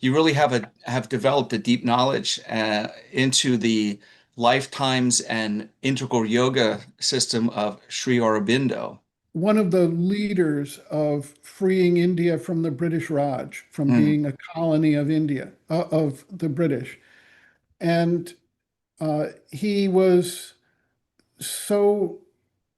you really have developed a deep knowledge into the lifetimes and integral yoga system of Sri Aurobindo. One of the leaders of freeing India from the British Raj, from Mm, being a colony of India, of the British. And he was so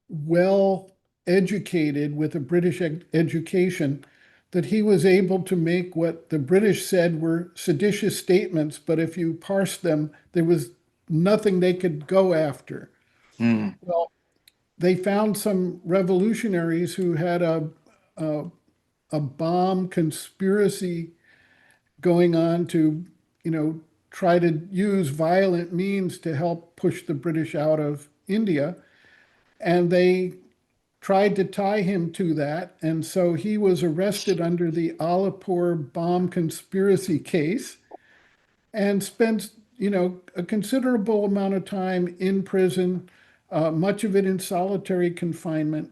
well educated with a British education that he was able to make what the British said were seditious statements, but if you parsed them, there was nothing they could go after. mm, Well, they found some revolutionaries who had a, a bomb conspiracy going on to, you know, try to use violent means to help push the British out of India. And they tried to tie him to that. And so he was arrested under the Alipore bomb conspiracy case and spent, a considerable amount of time in prison, much of it in solitary confinement.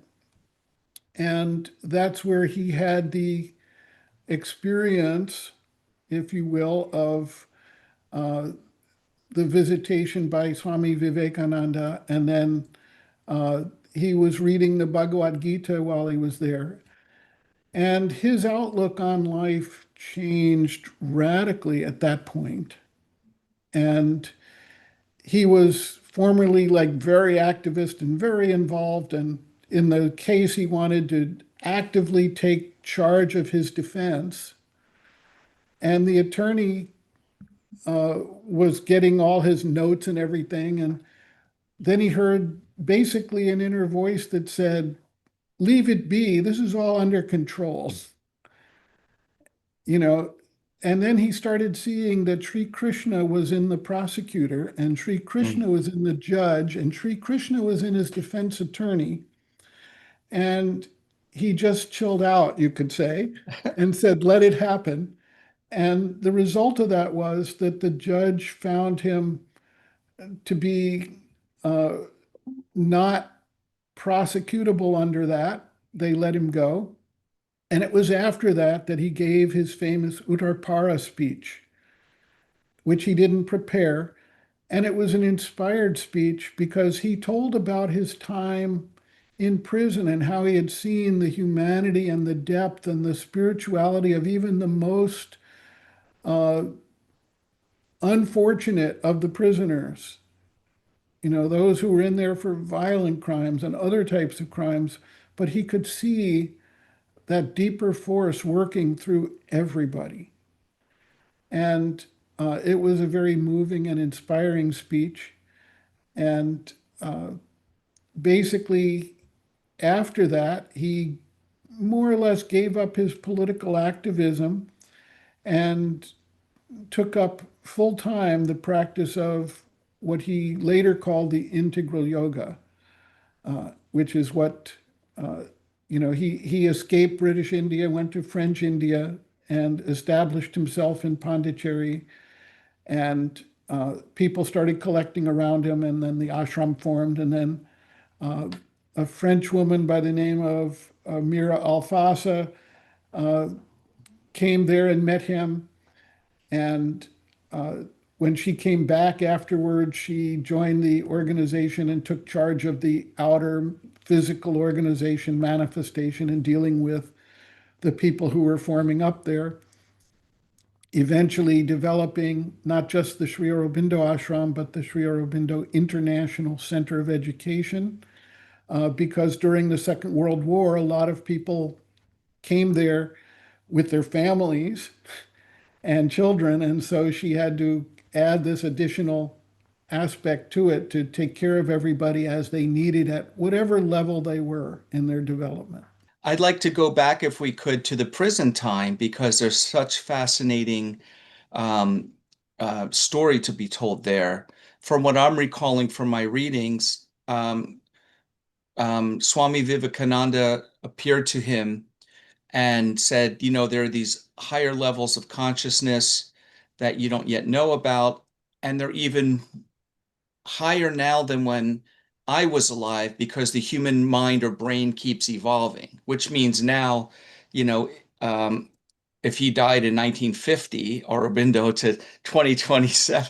And that's where he had the experience, if you will, of uh, the visitation by Swami Vivekananda. And then uh, he was reading the Bhagavad Gita while he was there. And his outlook on life changed radically at that point. And he was formerly like very activist and very involved. And in the case, he wanted to actively take charge of his defense. And the attorney was getting all his notes and everything. And then he heard basically an inner voice that said, leave it be. This is all under control, you know. And then he started seeing that Sri Krishna was in the prosecutor, and Sri mm. Krishna was in the judge, and Sri Krishna was in his defense attorney. And he just chilled out, you could say, and said, let it happen. And the result of that was that the judge found him to be uh, not prosecutable under that. They let him go. And it was after that that he gave his famous Uttarpara speech, which he didn't prepare. And it was an inspired speech because he told about his time in prison and how he had seen the humanity and the depth and the spirituality of even the most uh, unfortunate of the prisoners. Those who were in there for violent crimes and other types of crimes. But he could see that deeper force working through everybody. And it was a very moving and inspiring speech. And uh, basically, after that, he more or less gave up his political activism and took up full time the practice of what he later called the integral yoga, which is what he escaped British India, went to French India, and established himself in Pondicherry. And people started collecting around him, and then the ashram formed. And then uh, a French woman by the name of Mira Alfasa uh, came there and met him. And uh, when she came back afterwards, she joined the organization and took charge of the outer physical organization manifestation and dealing with the people who were forming up there, eventually developing not just the Sri Aurobindo Ashram, but the Sri Aurobindo International Center of Education. Because during the Second World War, a lot of people came there with their families and children. And so she had to add this additional aspect to it to take care of everybody as they needed at whatever level they were in their development. I'd like to go back, if we could, to the prison time because there's such fascinating um, story to be told there. From what I'm recalling from my readings, Swami Vivekananda appeared to him and said, there are these higher levels of consciousness that you don't yet know about, and they're even higher now than when I was alive because the human mind or brain keeps evolving, which means now, you know, um, if he died in 1950, Aurobindo to 2027,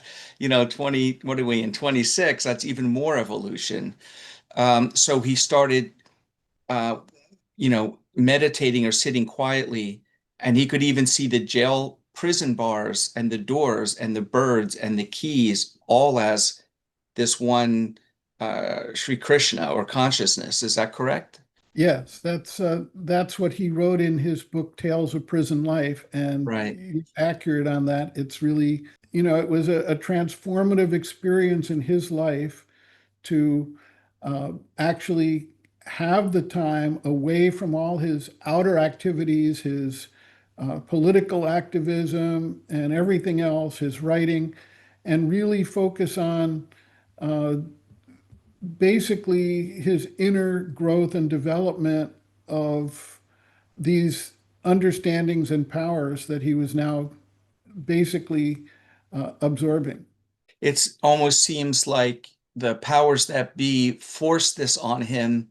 20, what are we in 26? That's even more evolution. So he started, uh, meditating or sitting quietly, and he could even see the jail prison bars and the doors and the birds and the keys all as this one Sri Krishna or consciousness. Is that correct? Yes, that's what he wrote in his book Tales of Prison Life, and Right. he's accurate on that. It's really, it was a transformative experience in his life to actually have the time away from all his outer activities, his political activism, and everything else, his writing, and really focus on uh, basically his inner growth and development of these understandings and powers that he was now basically absorbing. It almost seems like the powers that be forced this on him,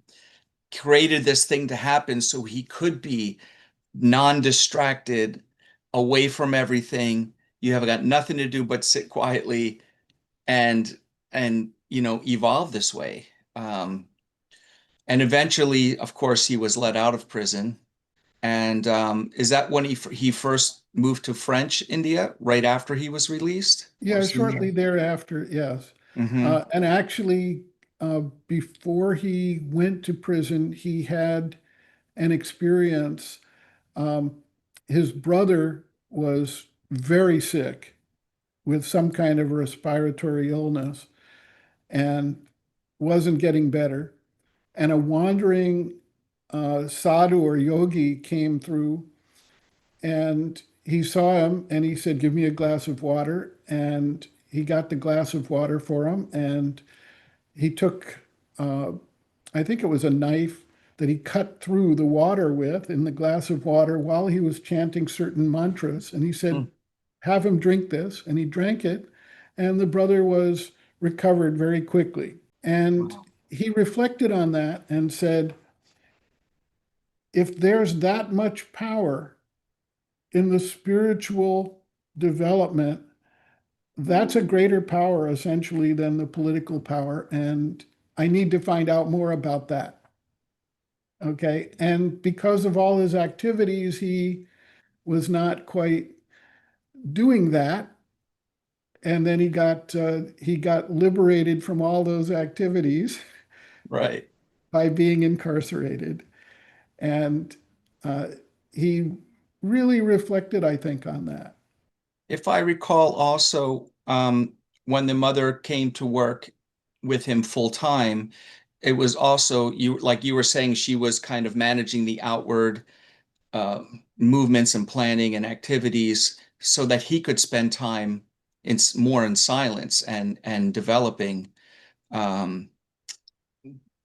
created this thing to happen so he could be non-distracted, away from everything. You have got nothing to do but sit quietly and evolve this way. And eventually, of course, he was let out of prison. And is that when he first moved to French India, right after he was released, or Yeah, sooner? shortly thereafter, yes. Hmm. And actually, before he went to prison, he had an experience. Um, his brother was very sick with some kind of respiratory illness and wasn't getting better. And a wandering sadhu or yogi came through and he saw him and he said, "Give me a glass of water." And he got the glass of water for him. And he took, uh, I think it was a knife that he cut through the water with in the glass of water while he was chanting certain mantras. And he said, "Have him drink this." And he drank it. And the brother was recovered very quickly. And Wow. he reflected on that and said, if there's that much power in the spiritual development, that's a greater power essentially than the political power. And I need to find out more about that. Okay. And because of all his activities, he was not quite doing that. And then he got liberated from all those activities Right. by being incarcerated. And uh, he really reflected, I think, on that. If I recall also, when the mother came to work with him full time, it was also like you were saying, she was kind of managing the outward uh, movements and planning and activities so that he could spend time more in silence and developing um,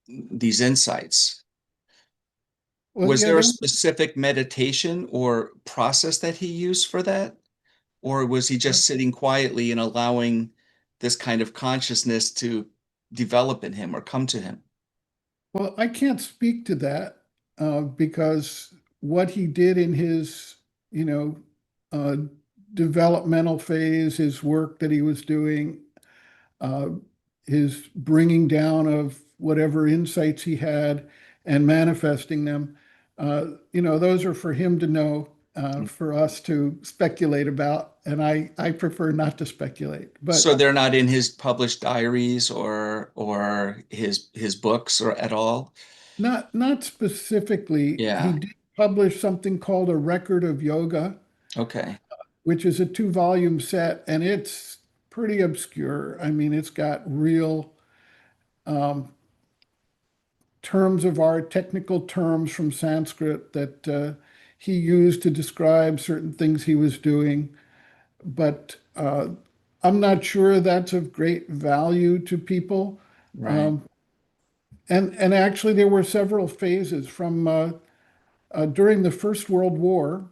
these insights. Well, Was yeah, there a there specific meditation or process that he used for that? Or was he just sitting quietly and allowing this kind of consciousness to develop in him or come to him? Well, I can't speak to that because what he did in his, you know, uh, developmental phase, his work that he was doing, uh, his bringing down of whatever insights he had and manifesting them, those are for him to know, for us to speculate about. And I prefer not to speculate. So But they're not in his published diaries or his books or at all? not specifically. He Yeah. did publish something called A Record of Yoga, Okay. which is a two-volume set, and it's pretty obscure. I mean, it's got real um, terms of art, technical terms from Sanskrit that he used to describe certain things he was doing. But I'm not sure that's of great value to people. Right. Um, and actually, there were several phases from during the First World War,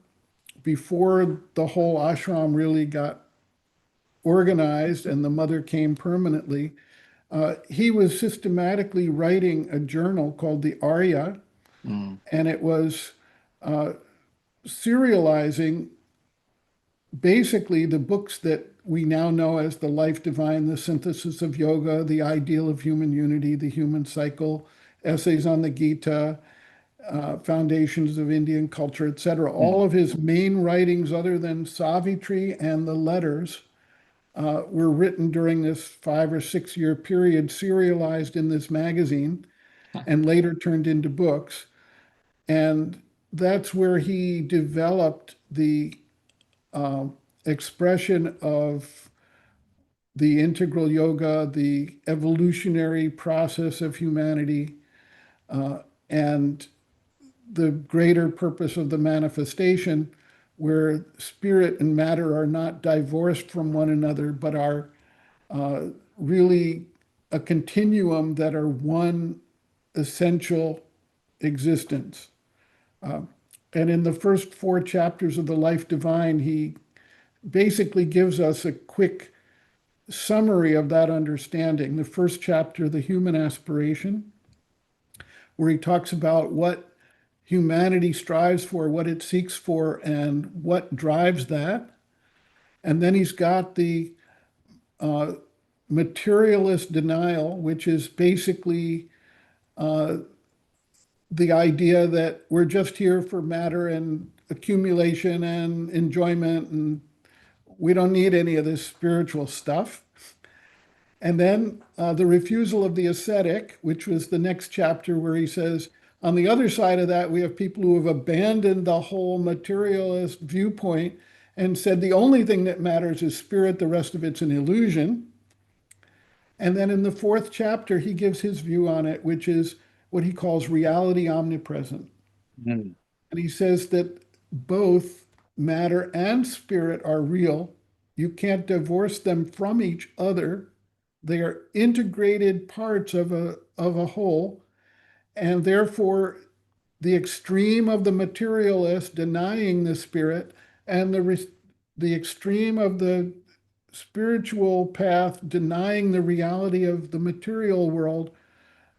before the whole ashram really got organized and the mother came permanently. He was systematically writing a journal called the Arya, Mm. and it was serializing basically the books that we now know as The Life Divine, The Synthesis of Yoga, The Ideal of Human Unity, The Human Cycle, Essays on the Gita, Foundations of Indian Culture, etc. Hmm. All of his main writings, other than Savitri and the letters, were written during this 5 or 6 year period, serialized in this magazine, and later turned into books. And that's where he developed the expression of the integral yoga, the evolutionary process of humanity, and the greater purpose of the manifestation, where spirit and matter are not divorced from one another, but are really a continuum that are one essential existence. And in the first 4 chapters of The Life Divine, he basically gives us a quick summary of that understanding. The first chapter, The Human Aspiration, where he talks about what humanity strives for, what it seeks for, and what drives that. And then he's got the materialist denial, which is basically the idea that we're just here for matter and accumulation and enjoyment, and we don't need any of this spiritual stuff. And then the refusal of the ascetic, which was the next chapter, where he says, on the other side of that, we have people who have abandoned the whole materialist viewpoint and said the only thing that matters is spirit, the rest of it's an illusion. And then in the fourth chapter, he gives his view on it, which is what he calls reality omnipresent. Hmm. And he says that both matter and spirit are real. You can't divorce them from each other. They are integrated parts of a whole. And therefore, the extreme of the materialist denying the spirit and the extreme of the spiritual path denying the reality of the material world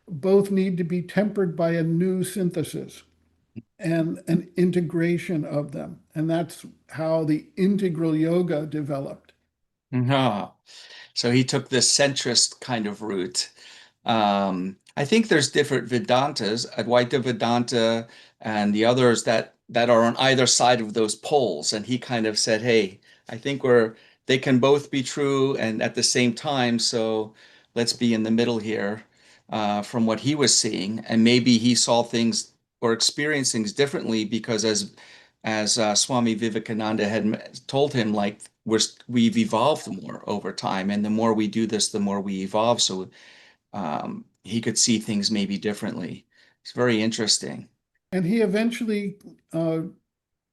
both need to be tempered by a new synthesis and an integration of them. And that's how the integral yoga developed. Ah, so he took this centrist kind of route. I think there's different Vedantas, Advaita Vedanta, and the others that are on either side of those poles. And he kind of said, "Hey, I think they can both be true and at the same time. So let's be in the middle here." From what he was seeing, and maybe he saw things or experienced things differently because as Swami Vivekananda had told him, like we've evolved more over time, and the more we do this, the more we evolve. So he could see things maybe differently. It's very interesting. And he eventually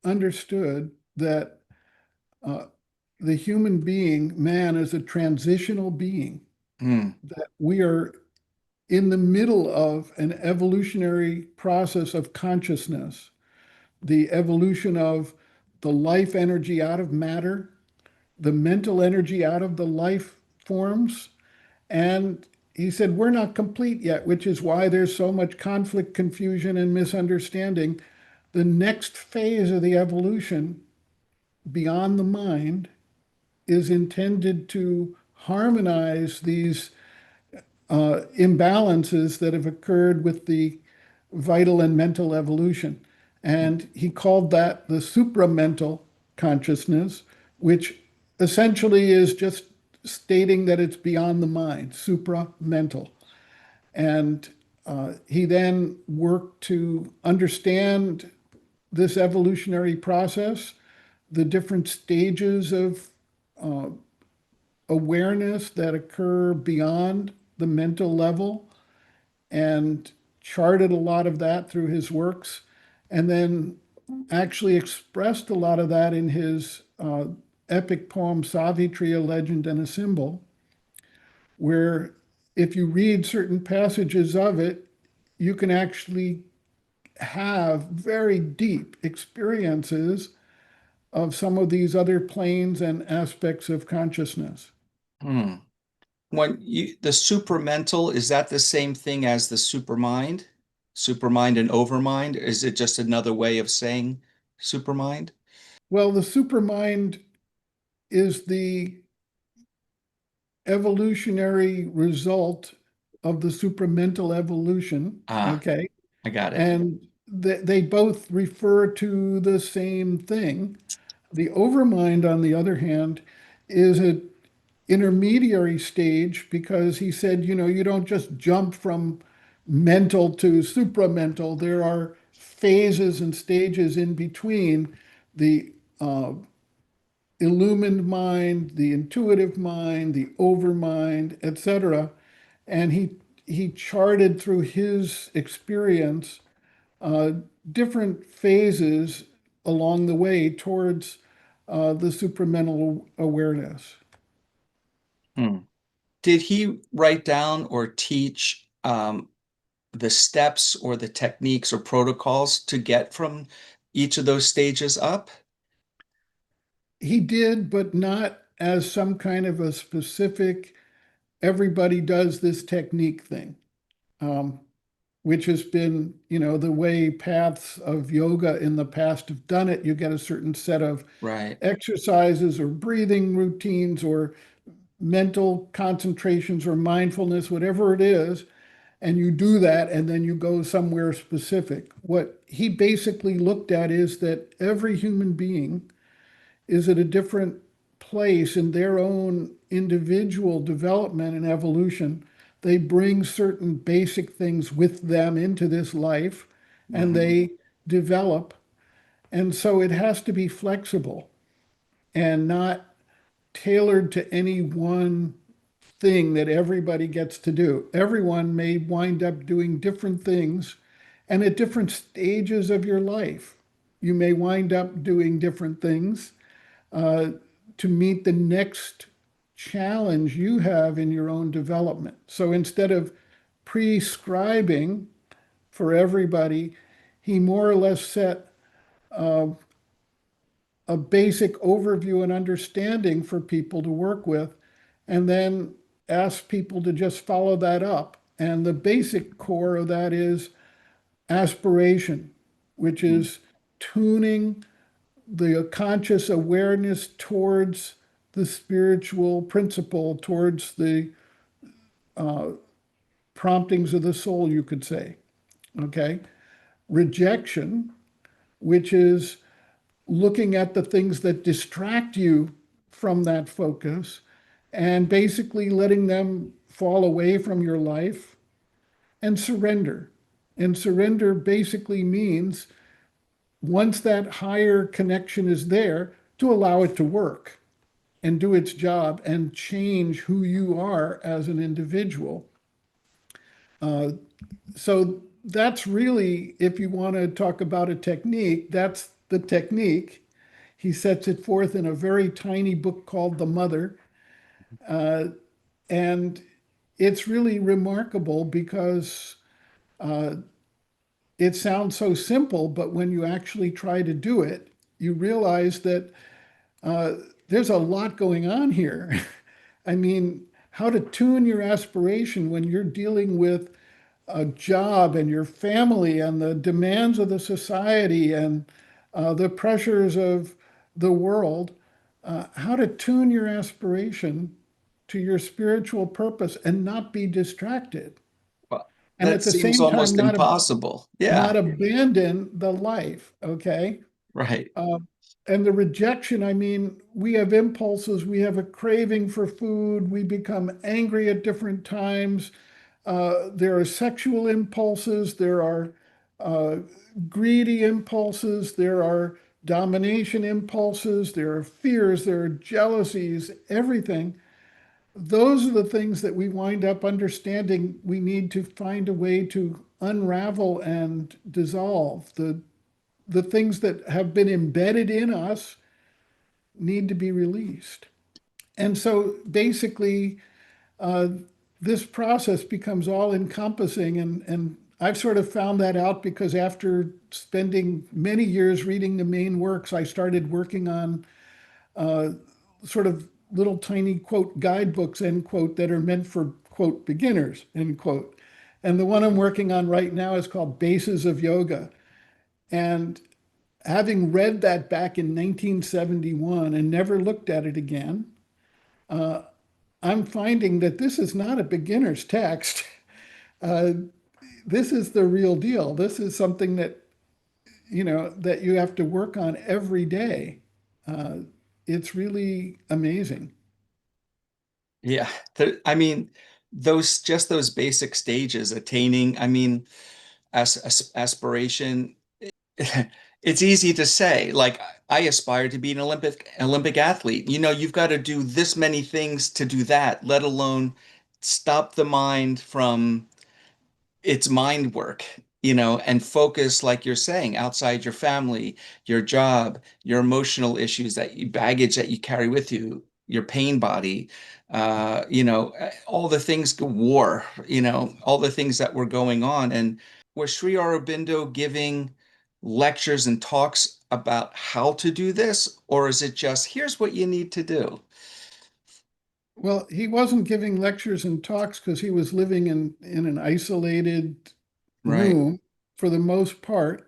understood that uh, the human being, man, is a transitional being, Hmm. that we are in the middle of an evolutionary process of consciousness, the evolution of the life energy out of matter, the mental energy out of the life forms. And he said, we're not complete yet, which is why there's so much conflict, confusion, and misunderstanding. The next phase of the evolution beyond the mind is intended to harmonize these imbalances that have occurred with the vital and mental evolution. And he called that the supramental consciousness, which essentially is just stating that it's beyond the mind, supramental. And he then worked to understand this evolutionary process, the different stages of awareness that occur beyond the mental level, and charted a lot of that through his works, and then actually expressed a lot of that in his epic poem Savitri, a Legend and a Symbol, where if you read certain passages of it, you can actually have very deep experiences of some of these other planes and aspects of consciousness. Hmm. The supramental, is that the same thing as the supermind? Supermind and overmind? Is it just another way of saying supermind? Well, the supermind is the evolutionary result of the supramental evolution. Ah, Okay. I got it. And they both refer to the same thing. The overmind, on the other hand, is an intermediary stage because he said, you don't just jump from mental to supramental. There are phases and stages in between the uh, illumined mind, the intuitive mind, the overmind, etc. And he charted through his experience uh, different phases along the way towards the supramental awareness. Hmm. Did he write down or teach the steps or the techniques or protocols to get from each of those stages up? He did, but not as some kind of a specific, everybody does this technique thing, um, which has been, the way paths of yoga in the past have done it. You get a certain set of Right. exercises or breathing routines or mental concentrations or mindfulness, whatever it is, and you do that and then you go somewhere specific. What he basically looked at is that every human being is at a different place in their own individual development and evolution. They bring certain basic things with them into this life and Hmm. they develop. And so it has to be flexible and not tailored to any one thing that everybody gets to do. Everyone may wind up doing different things and at different stages of your life. You may wind up doing different things uh, to meet the next challenge you have in your own development. So instead of prescribing for everybody, he more or less set a basic overview and understanding for people to work with, and then ask people to just follow that up. And the basic core of that is aspiration, which is tuning the conscious awareness towards the spiritual principle, towards the promptings of the soul, you could say. Okay. Rejection, which is looking at the things that distract you from that focus and basically letting them fall away from your life. And surrender. And surrender basically means once that higher connection is there, to allow it to work and do its job and change who you are as an individual. So that's really, if you want to talk about a technique, that's the technique. He sets it forth in a very tiny book called The Mother. Uh, and it's really remarkable because it sounds so simple, but when you actually try to do it, you realize that uh, there's a lot going on here. I mean, how to tune your aspiration when you're dealing with a job and your family and the demands of the society and the pressures of the world, how to tune your aspiration to your spiritual purpose and not be distracted. Well, And that at the seems same time, almost impossible. Yeah, not abandon the life, okay? right. Uh, and the rejection, I mean, we have impulses, we have a craving for food, we become angry at different times. There are sexual impulses, there are uh, greedy impulses, there are domination impulses, there are fears, there are jealousies, everything. Those are the things that we wind up understanding we need to find a way to unravel and dissolve. The things that have been embedded in us need to be released. And so basically, uh, this process becomes all encompassing. And I've sort of found that out because after spending many years reading the main works, I started working on sort of little tiny quote guidebooks, end quote, that are meant for quote beginners, end quote. And the one I'm working on right now is called Bases of Yoga. And having read that back in 1971 and never looked at it again, uh, I'm finding that this is not a beginner's text. Uh, this is the real deal. This is something that, that you have to work on every day. Uh, it's really amazing. Yeah. I mean, those basic stages, attaining, I mean, aspiration, it's easy to say, like, I aspire to be an Olympic athlete. You've got to do this many things to do that, let alone stop the mind from its mind work, and focus, like you're saying, outside your family, your job, your emotional issues, baggage that you carry with you, your pain body, all the things, war, all the things that were going on. And was Sri Aurobindo giving lectures and talks about how to do this, or is it just here's what you need to do? Well, he wasn't giving lectures and talks because he was living in an isolated Right. room for the most part.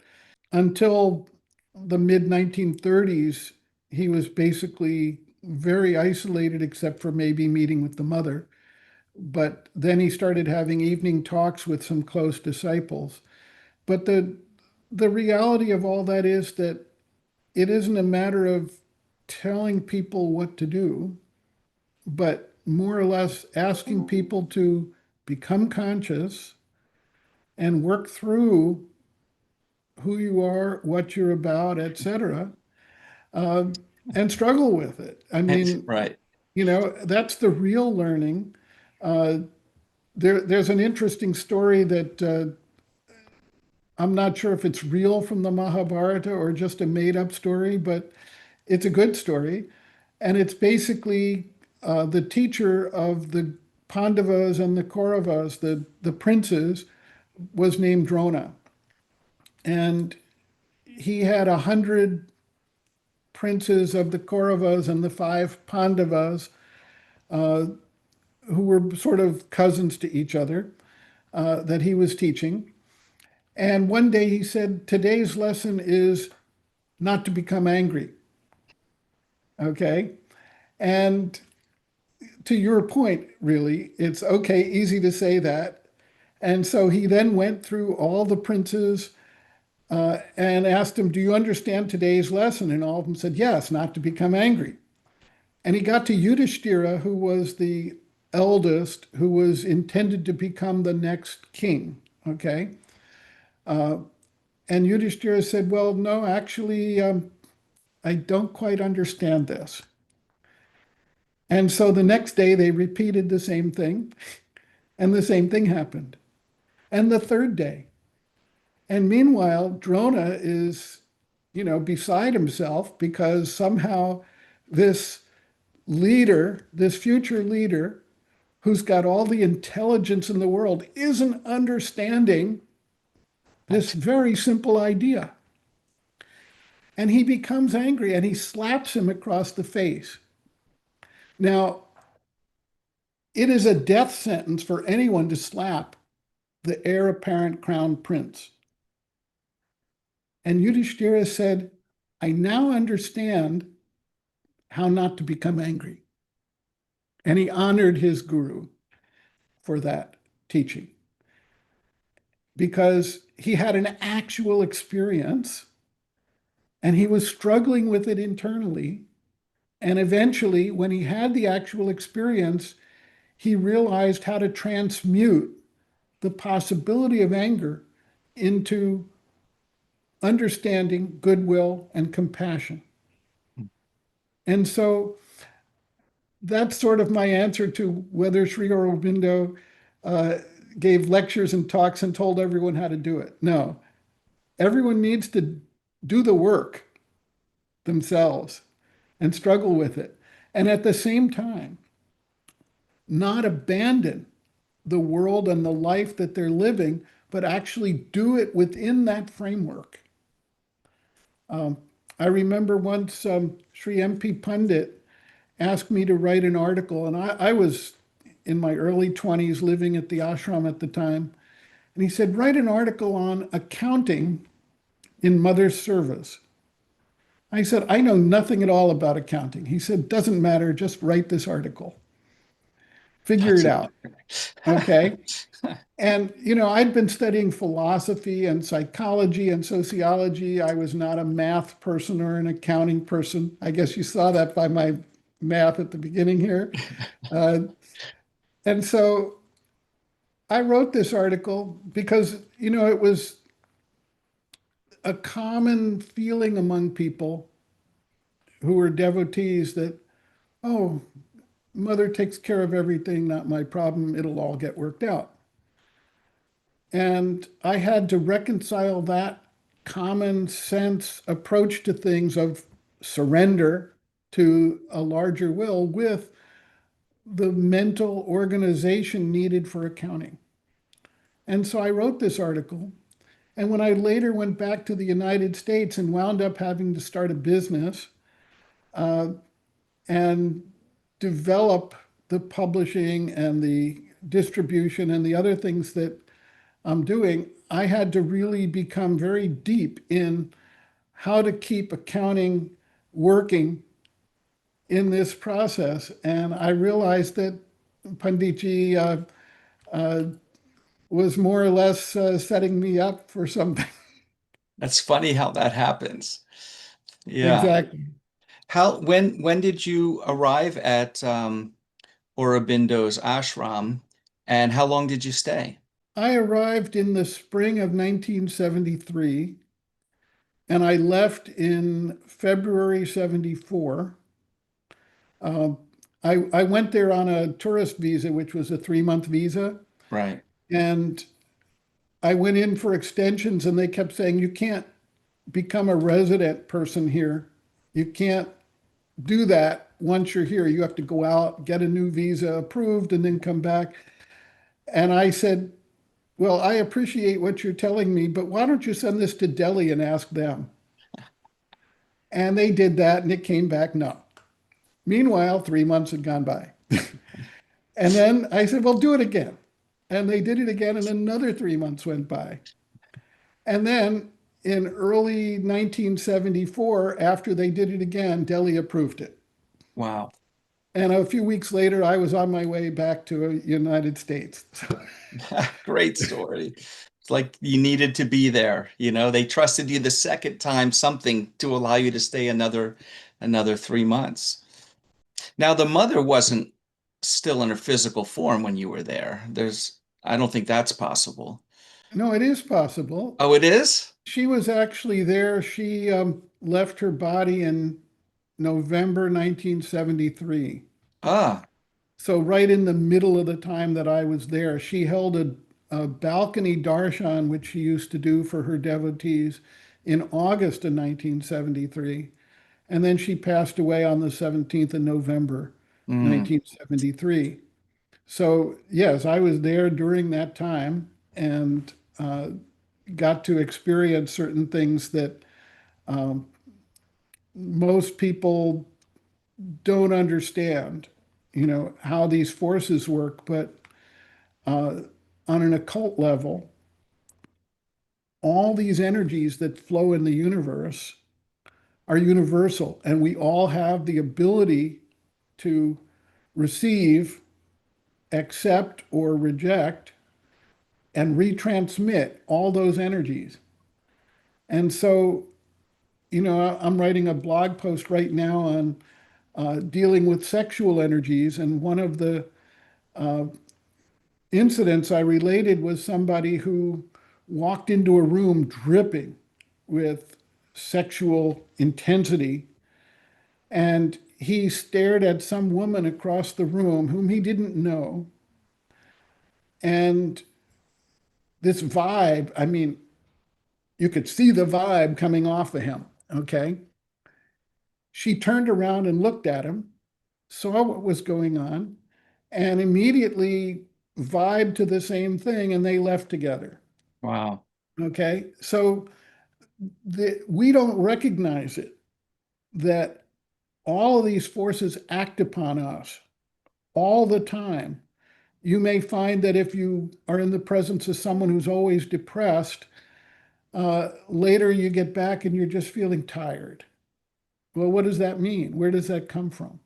Until the mid 1930s, he was basically very isolated, except for maybe meeting with the mother. But then he started having evening talks with some close disciples. But the reality of all that is that it isn't a matter of telling people what to do, but more or less asking people to become conscious and work through who you are, what you're about, etc., uh, and struggle with it. I mean, Right. that's the real learning. Uh, there's an interesting story that I'm not sure if it's real from the Mahabharata or just a made up story, but it's a good story. And it's basically the teacher of the Pandavas and the Kauravas, the princes, was named Drona. And he had 100 princes of the Kauravas and the 5 Pandavas who were sort of cousins to each other that he was teaching. And one day he said, today's lesson is not to become angry. Okay. And to your point, really, it's okay, easy to say that. And so he then went through all the princes and asked them, do you understand today's lesson? And all of them said, yes, not to become angry. And he got to Yudhishthira, who was the eldest, who was intended to become the next king. Okay. And Yudhishthira said, well, no, actually, I don't quite understand this. And so the next day they repeated the same thing, and the same thing happened. And the third day. And meanwhile, Drona is, beside himself because somehow this leader, this future leader, who's got all the intelligence in the world, isn't understanding this Right. very simple idea. And he becomes angry and he slaps him across the face. Now, it is a death sentence for anyone to slap the heir apparent crown prince. And Yudhishthira said, I now understand how not to become angry. And he honored his guru for that teaching because he had an actual experience and he was struggling with it internally. And eventually, when he had the actual experience, he realized how to transmute the possibility of anger into understanding, goodwill, and compassion. And so that's sort of my answer to whether Sri Aurobindo uh, gave lectures and talks and told everyone how to do it. No, everyone needs to do the work themselves and struggle with it. And at the same time, not abandon the world and the life that they're living, but actually do it within that framework. Um, I remember once Sri M.P. Pundit asked me to write an article, and I was in my early 20s living at the ashram at the time. And he said, write an article on accounting in mother's service. I said, I know nothing at all about accounting. He said, doesn't matter, just write this article, figure it Doesn't out. matter. Okay. And, I'd been studying philosophy and psychology and sociology. I was not a math person or an accounting person. I guess you saw that by my math at the beginning here. Uh, and so I wrote this article because, it was a common feeling among people who were devotees that, oh, mother takes care of everything, not my problem. It'll all get worked out. And I had to reconcile that common sense approach to things of surrender to a larger will with the mental organization needed for accounting. And so I wrote this article. And when I later went back to the United States and wound up having to start a business and develop the publishing and the distribution and the other things that I'm doing, I had to really become very deep in how to keep accounting working in this process. And I realized that Panditji was more or less setting me up for something. That's funny how that happens. Yeah. Exactly. When did you arrive at Aurobindo's ashram, and how long did you stay? I arrived in the spring of 1973 and I left in February 74. Um, I went there on a tourist visa, which was a 3-month visa. Right. And I went in for extensions and they kept saying, you can't become a resident person here. You can't do that once you're here. You have to go out, get a new visa approved, and then come back. And I said, well, I appreciate what you're telling me, but why don't you send this to Delhi and ask them? And they did that and it came back no. Meanwhile, 3 months had gone by. And then I said, well, do it again. And they did it again, and another 3 months went by. And then in early 1974, after they did it again, Delhi approved it. Wow. And a few weeks later, I was on my way back to the United States. Great story. It's like you needed to be there. They trusted you the second time, something to allow you to stay another 3 months. Now, the mother wasn't still in her physical form when you were there. I don't think that's possible. No, it is possible. Oh, it is? She was actually there. She left her body in November 1973. Ah, So right in the middle of the time that I was there, she held a balcony darshan, which she used to do for her devotees in August of 1973. And then she passed away on the 17th of November, mm, 1973. So yes, I was there during that time and got to experience certain things that um, most people don't understand, how these forces work. But uh, on an occult level, all these energies that flow in the universe are universal, and we all have the ability to receive, accept, or reject and retransmit all those energies. And so, I'm writing a blog post right now on dealing with sexual energies, and one of the uh, incidents I related was somebody who walked into a room dripping with sexual intensity, and he stared at some woman across the room whom he didn't know. And this vibe, I mean, you could see the vibe coming off of him. Okay. She turned around and looked at him, saw what was going on, and immediately vibed to the same thing, and they left together. wow. Okay. So we don't recognize it, that all of these forces act upon us all the time. You may find that if you are in the presence of someone who's always depressed, later you get back and you're just feeling tired. Well, what does that mean? Where does that come from?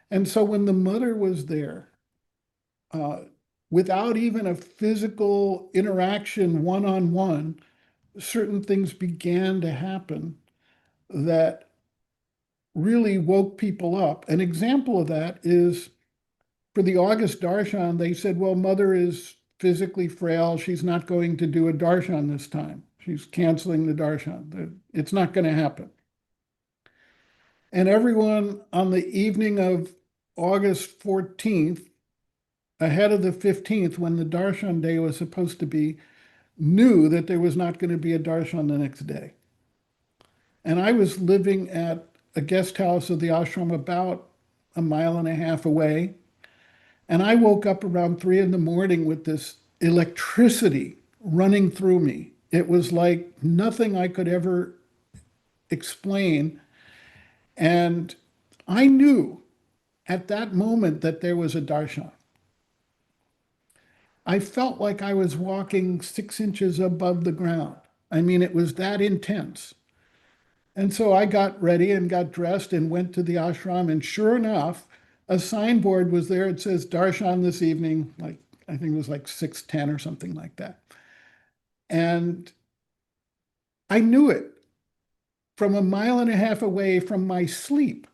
And so when the mother was there, uh, without even a physical interaction one-on-one, certain things began to happen that really woke people up. An example of that is for the August Darshan, they said, well, mother is physically frail. She's not going to do a Darshan this time. She's canceling the Darshan. It's not going to happen. And everyone on the evening of August 14th, ahead of the 15th, when the Darshan day was supposed to be, knew that there was not going to be a Darshan the next day. And I was living at a guest house of the ashram about a mile and a half away. And I woke up around 3 in the morning with this electricity running through me. It was like nothing I could ever explain. And I knew at that moment that there was a darshan. I felt like I was walking 6 inches above the ground. I mean, it was that intense. And so I got ready and got dressed and went to the ashram. And sure enough, a signboard was there. It says Darshan this evening, like I think it was like 6:10 or something like that. And I knew it from a mile and a half away from my sleep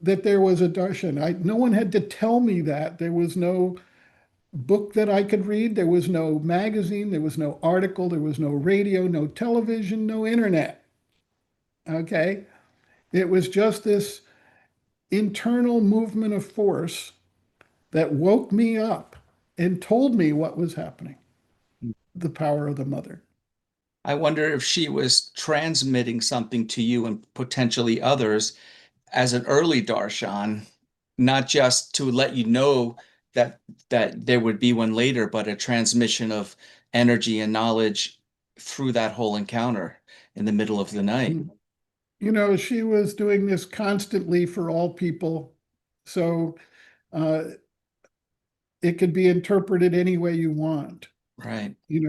that there was a darshan. No one had to tell me that. There was no book that I could read. There was no magazine. There was no article. There was no radio, no television, no internet. Okay. It was just this internal movement of force that woke me up and told me what was happening, the power of the mother. I wonder if she was transmitting something to you and potentially others as an early darshan, not just to let you know that there would be one later, but a transmission of energy and knowledge through that whole encounter in the middle of the night. You know, she was doing this constantly for all people. So uh, it could be interpreted any way you want. Right. You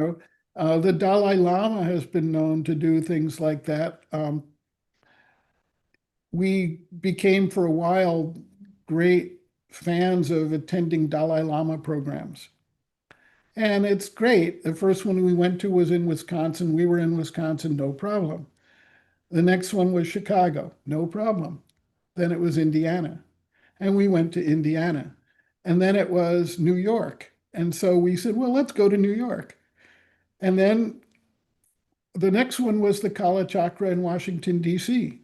know, the Dalai Lama has been known to do things like that. We became for a while great fans of attending Dalai Lama programs. And it's great. The first one we went to was in Wisconsin. We were in Wisconsin, no problem. The next one was Chicago, no problem. Then it was Indiana, and we went to Indiana. And then it was New York. And so we said, well, let's go to New York. And then the next one was the Kala Chakra in Washington, D.C.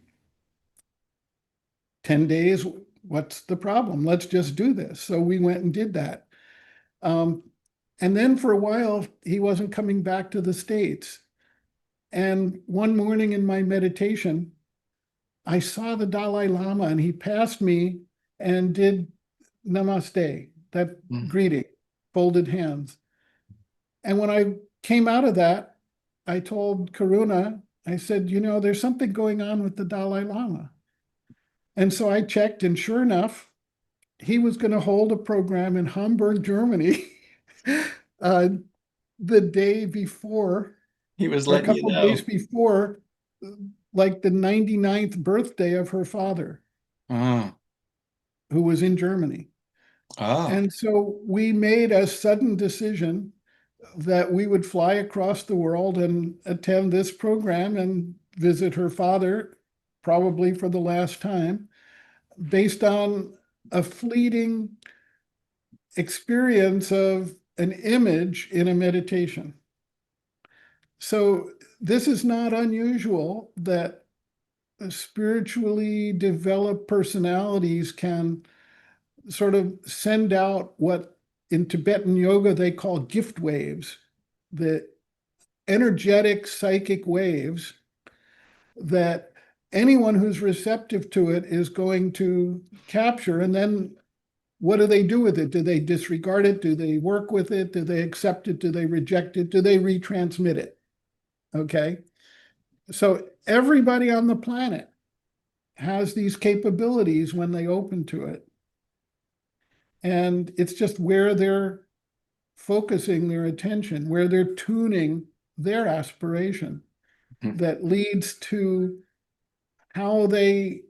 10 days, what's the problem? Let's just do this. So we went and did that. Um, and then for a while, he wasn't coming back to the States. And one morning in my meditation, I saw the Dalai Lama and he passed me and did namaste, that Mm. greeting, folded hands. And when I came out of that, I told Karuna, I said, you know, there's something going on with the Dalai Lama. And so I checked, and sure enough, he was going to hold a program in Hamburg, Germany, uh, the day before, He was or a letting you couple of days know. before, like the 99th birthday of her father, Oh, who was in Germany. oh, And so we made a sudden decision that we would fly across the world and attend this program and visit her father, probably for the last time, based on a fleeting experience of an image in a meditation. So this is not unusual that spiritually developed personalities can sort of send out what in Tibetan yoga they call gift waves, the energetic psychic waves that anyone who's receptive to it is going to capture. And then what do they do with it? Do they disregard it? Do they work with it? Do they accept it? Do they reject it? Do they retransmit it? Okay. So everybody on the planet has these capabilities when they open to it. And it's just where they're focusing their attention, where they're tuning their aspiration mm, that leads to how they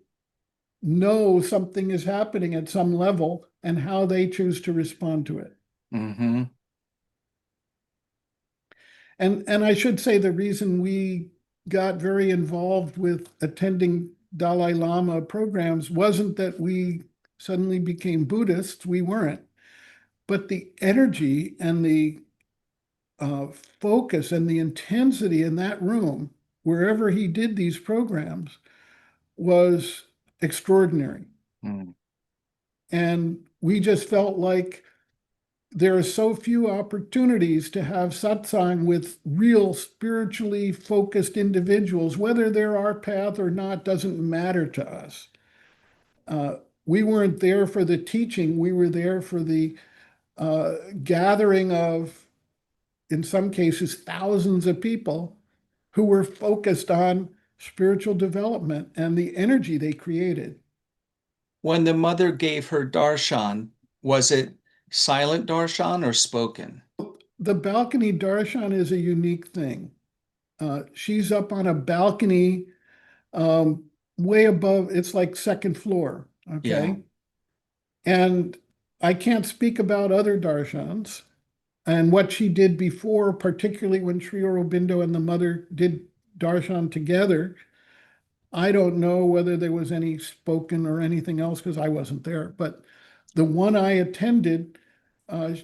know something is happening at some level and how they choose to respond to it. Mm-hmm. And I should say the reason we got very involved with attending Dalai Lama programs wasn't that we suddenly became Buddhists. We weren't. But the energy and the focus and the intensity in that room, wherever he did these programs, was extraordinary. Mm. And we just felt like there are so few opportunities to have satsang with real spiritually focused individuals. Whether they're our path or not doesn't matter to us. We weren't there for the teaching, we were there for the gathering of, in some cases, thousands of people who were focused on spiritual development and the energy they created. When the mother gave her darshan, was it silent darshan or spoken? The balcony darshan is a unique thing. She's up on a balcony um, way above, it's like second floor, Yeah. okay? And I can't speak about other darshans and what she did before, particularly when Sri Aurobindo and the mother did darshan together. I don't know whether there was any spoken or anything else because I wasn't there. But the one I attended, uh,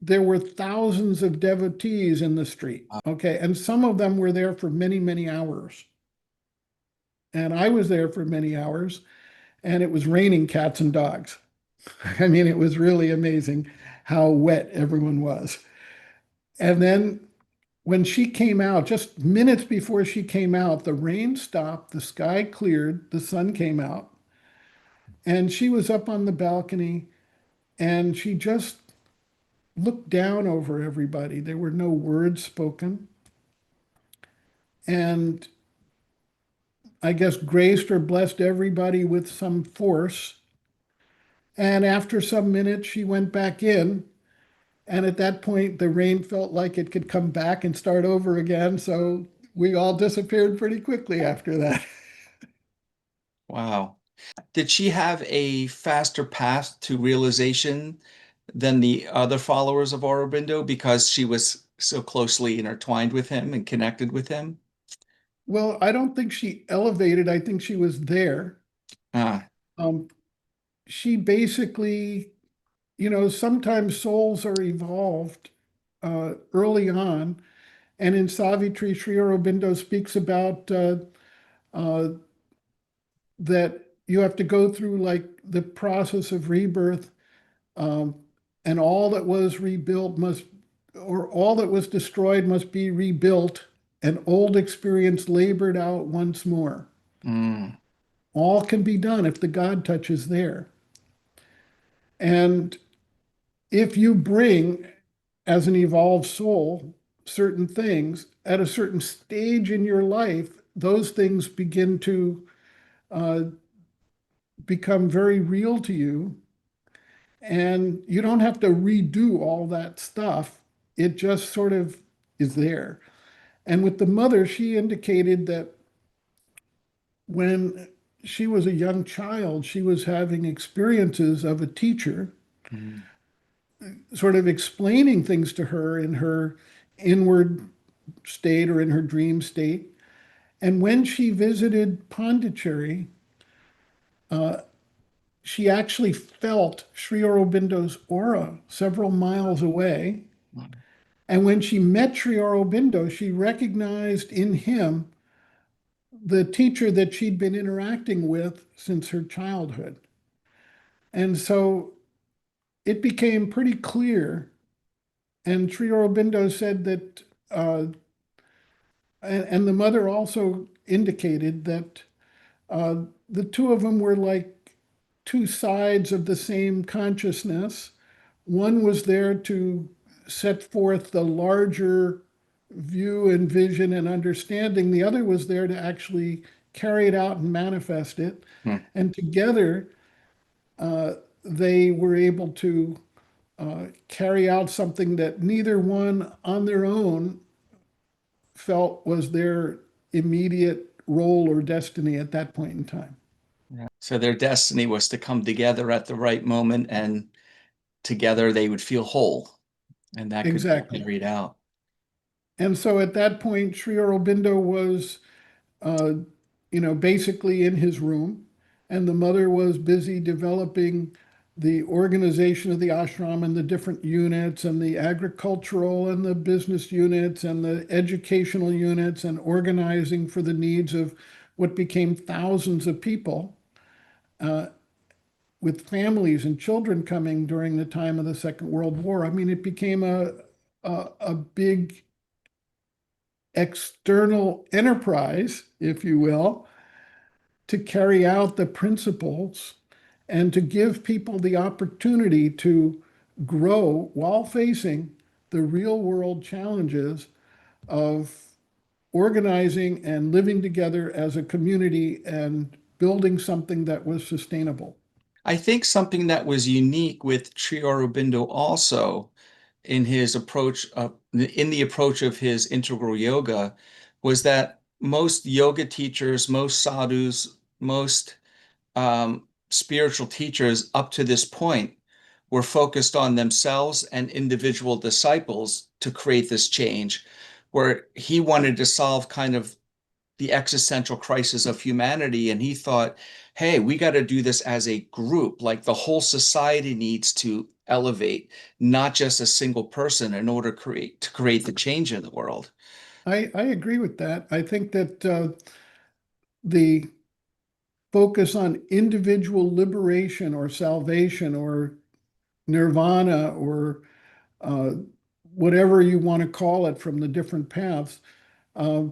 there were thousands of devotees in the street. Okay. And some of them were there for many, many hours. And I was there for many hours, and it was raining cats and dogs. I mean, it was really amazing how wet everyone was. And then when she came out, just minutes before she came out, the rain stopped, the sky cleared, the sun came out, and she was up on the balcony and she just looked down over everybody. There were no words spoken. And I guess graced or blessed everybody with some force. And after some minutes, she went back in. And at that point, the rain felt like it could come back and start over again. So we all disappeared pretty quickly after that. Wow. Did she have a faster path to realization than the other followers of Aurobindo because she was so closely intertwined with him and connected with him? Well, I don't think she elevated. I think she was there. Ah, Um, she basically, sometimes souls are evolved early on. And in Savitri, Sri Aurobindo speaks about uh, that you have to go through like the process of rebirth, um, and all that was rebuilt must, or all that was destroyed must be rebuilt, and old experience labored out once more. mm, All can be done if the God touch is there. And if you bring, as an evolved soul, certain things at a certain stage in your life, those things begin to uh, become very real to you. And you don't have to redo all that stuff. It just sort of is there. And with the mother, she indicated that when she was a young child, she was having experiences of a teacher mm, sort of explaining things to her in her inward state or in her dream state. And when she visited Pondicherry, she actually felt Sri Aurobindo's aura several miles away. mm, And when she met Sri Aurobindo, she recognized in him the teacher that she'd been interacting with since her childhood. And so it became pretty clear. And Sri Aurobindo said that, and the mother also indicated that uh, the two of them were like two sides of the same consciousness. One was there to set forth the larger view and vision and understanding. The other was there to actually carry it out and manifest it. mm. And together, they were able to carry out something that neither one on their own felt was their immediate role or destiny at that point in time. Yeah. So their destiny was to come together at the right moment, and together they would feel whole, and that could be Exactly. carried out. And so at that point, Sri Aurobindo was, uh, basically in his room, and the mother was busy developing the organization of the ashram and the different units and the agricultural and the business units and the educational units and organizing for the needs of what became thousands of people, with families and children coming during the time of the Second World War. I mean, it became a big external enterprise, if you will, to carry out the principles and to give people the opportunity to grow while facing the real world challenges of organizing and living together as a community and building something that was sustainable. I think something that was unique with Sri Aurobindo also in his approach in the approach of his integral yoga was that most yoga teachers, most sadhus, most spiritual teachers up to this point were focused on themselves and individual disciples to create this change, where he wanted to solve kind of the existential crisis of humanity. And he thought, hey, we got to do this as a group. Like the whole society needs to elevate, not just a single person in order to create the change in the world. I agree with that. I think that the focus on individual liberation or salvation or nirvana or uh, whatever you want to call it from the different paths, uh,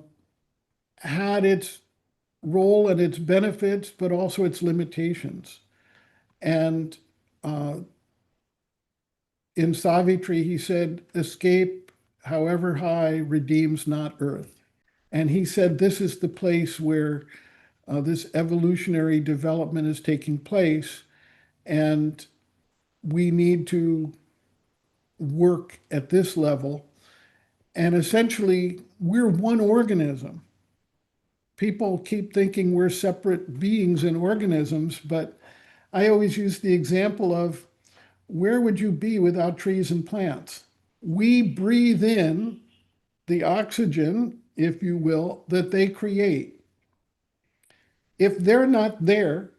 had its role and its benefits, but also its limitations. And uh, in Savitri, he said, escape, however high, redeems not earth. And he said, this is the place where this evolutionary development is taking place. And we need to work at this level. And essentially, we're one organism. People keep thinking we're separate beings and organisms, but I always use the example of where would you be without trees and plants? We breathe in the oxygen, if you will, that they create. If they're not there,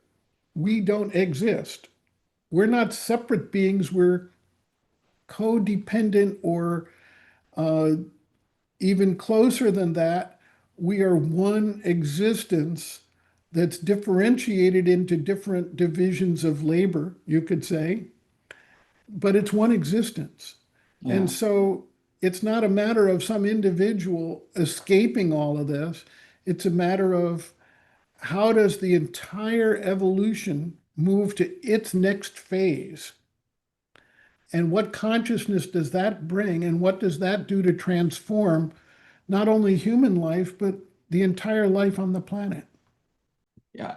we don't exist. We're not separate beings, we're codependent or uh, even closer than that. We are one existence that's differentiated into different divisions of labor, you could say, but it's one existence. And Yeah. so it's not a matter of some individual escaping all of this. It's a matter of how does the entire evolution move to its next phase? And what consciousness does that bring? And what does that do to transform not only human life, but the entire life on the planet? Yeah,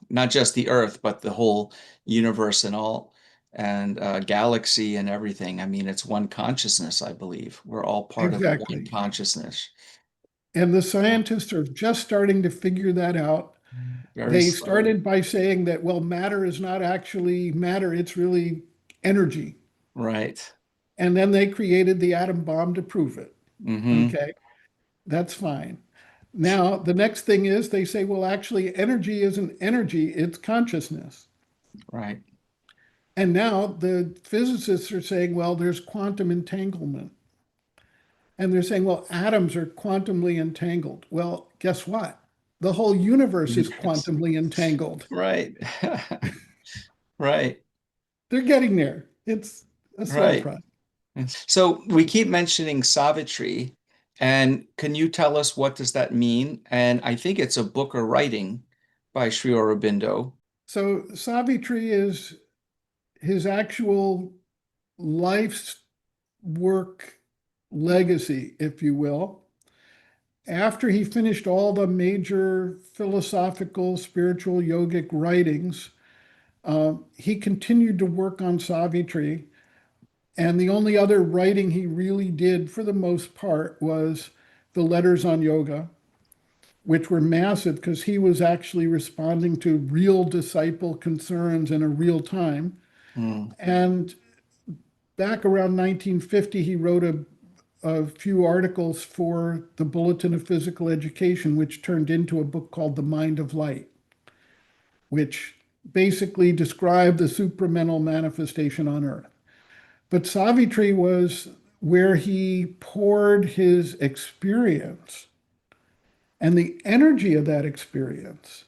not just the Earth, but the whole universe and all, and galaxy and everything. I mean, it's one consciousness, I believe. We're all part of one Exactly. consciousness. And the Yeah. scientists are just starting to figure that out. Very They slowly. started by saying that, well, matter is not actually matter, it's really energy. Right. And then they created the atom bomb to prove it. Hmm. Okay, that's fine. Now, the next thing is they say, well, actually, energy isn't energy, it's consciousness. Right. And now the physicists are saying, well, there's quantum entanglement. And they're saying, well, atoms are quantumly entangled. Well, guess what? The whole universe is Universe. quantumly entangled. Right. Right. They're getting there. It's a slow Right. process. So we keep mentioning Savitri, and can you tell us what does that mean? And I think it's a book or writing by Sri Aurobindo. So Savitri is his actual life's work legacy, if you will. After he finished all the major philosophical, spiritual, yogic writings, he continued to work on Savitri. And the only other writing he really did, for the most part, was the letters on yoga, which were massive because he was actually responding to real disciple concerns in a real time. Mm, And back around 1950, he wrote a few articles for the Bulletin of Physical Education, which turned into a book called The Mind of Light, which basically described the supramental manifestation on Earth. But Savitri was where he poured his experience and the energy of that experience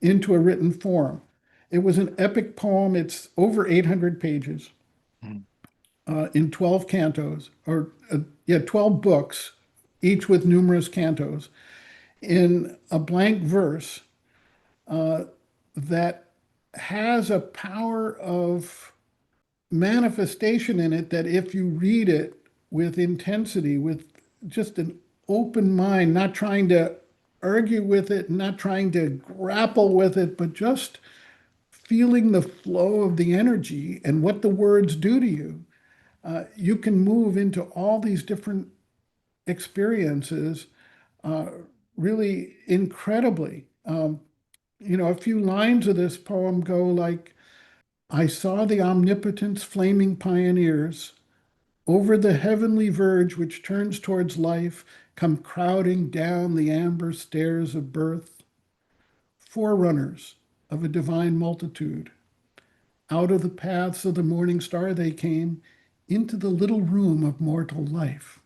into a written form. It was an epic poem. It's over 800 pages mm, in 12 cantos, or yeah, 12 books, each with numerous cantos, in a blank verse that has a power of manifestation in it that if you read it with intensity, with just an open mind, not trying to argue with it, not trying to grapple with it, but just feeling the flow of the energy and what the words do to you, you can move into all these different experiences uh, really incredibly. A few lines of this poem go like, I saw the omnipotent's flaming pioneers over the heavenly verge which turns towards life, come crowding down the amber stairs of birth, forerunners of a divine multitude. Out of the paths of the morning star they came into the little room of mortal life.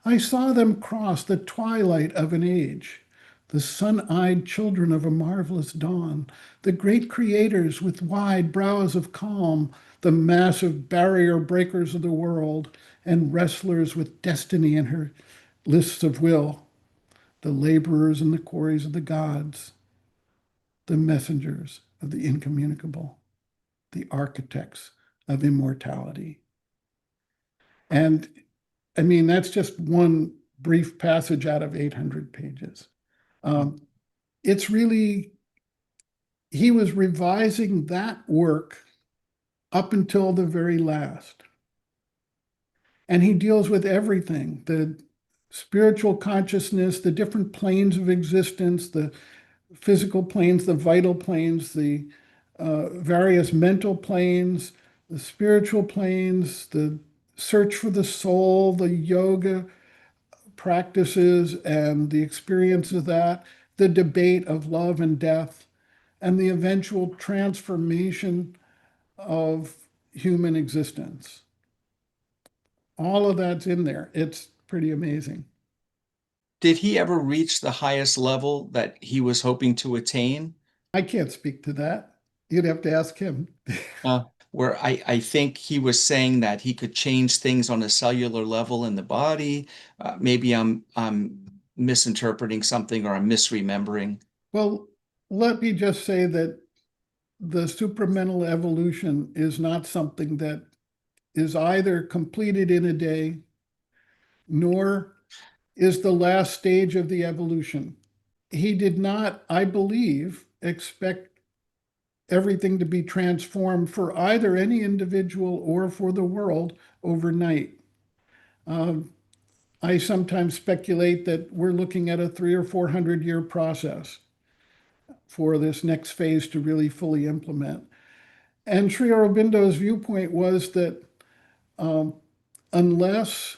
I saw them cross the twilight of an age, the sun-eyed children of a marvelous dawn, the great creators with wide brows of calm, the massive barrier breakers of the world, and wrestlers with destiny in her lists of will, the laborers in the quarries of the gods, the messengers of the incommunicable, the architects of immortality. And I mean, that's just one brief passage out of 800 pages. mm. Um, it's really, he was revising that work up until the very last. And he deals with everything, the spiritual consciousness, the different planes of existence, the physical planes, the vital planes, the various mental planes, the spiritual planes, the search for the soul, the yoga practices and the experience of that, the debate of love and death, and the eventual transformation of human existence. All of that's in there. It's pretty amazing. Did he ever reach the highest level that he was hoping to attain? I can't speak to that. You'd have to ask him. Where I think he was saying that he could change things on a cellular level in the body. Maybe I'm misinterpreting something or I'm misremembering. Well, let me just say that the supramental evolution is not something that is either completed in a day, nor is the last stage of the evolution. He did not, I believe, expect everything to be transformed for either any individual or for the world overnight. Um, I sometimes speculate that we're looking at a 300 or 400 year process for this next phase to really fully implement. And Sri Aurobindo's viewpoint was that um, unless